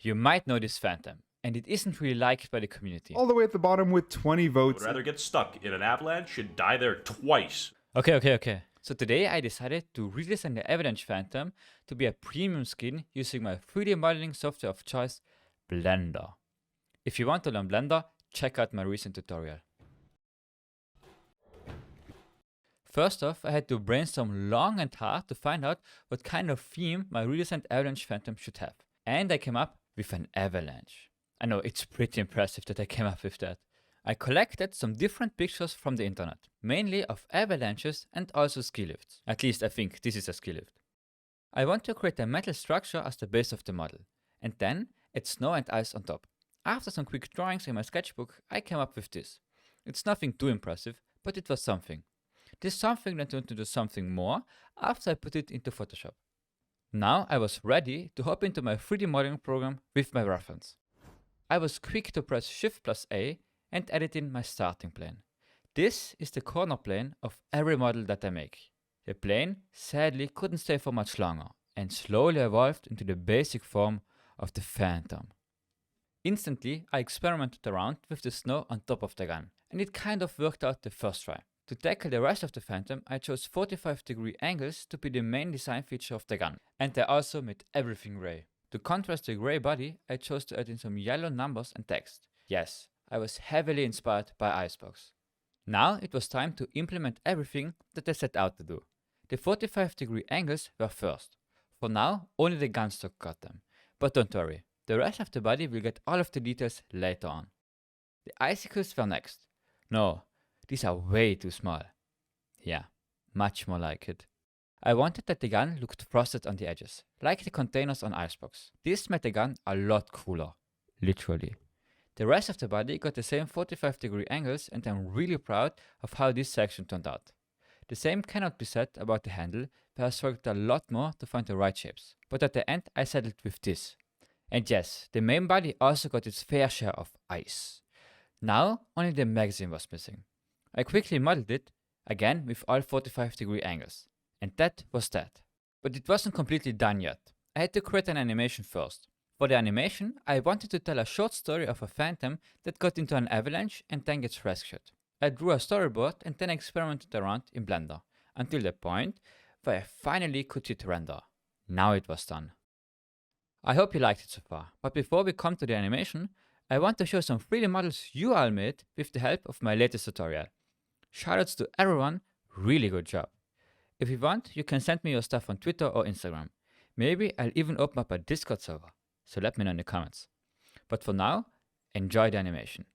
You might know this Phantom, and it isn't really liked by the community. All the way at the bottom with 20 votes. Would rather get stuck in an avalanche and die there twice. Okay. So today I decided to redesign the Avalanche Phantom to be a premium skin using my 3D modeling software of choice, Blender. If you want to learn Blender, check out my recent tutorial. First off, I had to brainstorm long and hard to find out what kind of theme my redesigned Avalanche Phantom should have. And I came up with an avalanche. I know, it's pretty impressive that I came up with that. I collected some different pictures from the internet, mainly of avalanches and also ski lifts. At least I think this is a ski lift. I want to create a metal structure as the base of the model, and then add snow and ice on top. After some quick drawings in my sketchbook, I came up with this. It's nothing too impressive, but it was something. This something then turned into something more after I put it into Photoshop. Now I was ready to hop into my 3D modeling program with my reference. I was quick to press Shift+A and edit in my starting plane. This is the corner plane of every model that I make. The plane sadly couldn't stay for much longer and slowly evolved into the basic form of the Phantom. Instantly I experimented around with the snow on top of the gun, and it kind of worked out the first try. To tackle the rest of the Phantom, I chose 45-degree angles to be the main design feature of the gun, and I also made everything grey. To contrast the grey body, I chose to add in some yellow numbers and text. Yes, I was heavily inspired by Icebox. Now it was time to implement everything that I set out to do. The 45-degree angles were first. For now, only the gun stock got them. But don't worry, the rest of the body will get all of the details later on. The icicles were next. No, these are way too small. Yeah, much more like it. I wanted that the gun looked frosted on the edges, like the containers on Icebox. This made the gun a lot cooler, literally. The rest of the body got the same 45-degree angles, and I'm really proud of how this section turned out. The same cannot be said about the handle, where I struggled a lot more to find the right shapes. But at the end I settled with this. And yes, the main body also got its fair share of ice. Now only the magazine was missing. I quickly modeled it, again with all 45-degree angles. And that was that. But it wasn't completely done yet. I had to create an animation first. For the animation, I wanted to tell a short story of a Phantom that got into an avalanche and then gets rescued. I drew a storyboard and then experimented around in Blender, until the point where I finally could hit render. Now it was done. I hope you liked it so far, but before we come to the animation, I want to show some 3D models you all made with the help of my latest tutorial. Shoutouts to everyone, really good job. If you want, you can send me your stuff on Twitter or Instagram. Maybe I'll even open up a Discord server, so let me know in the comments. But for now, enjoy the animation.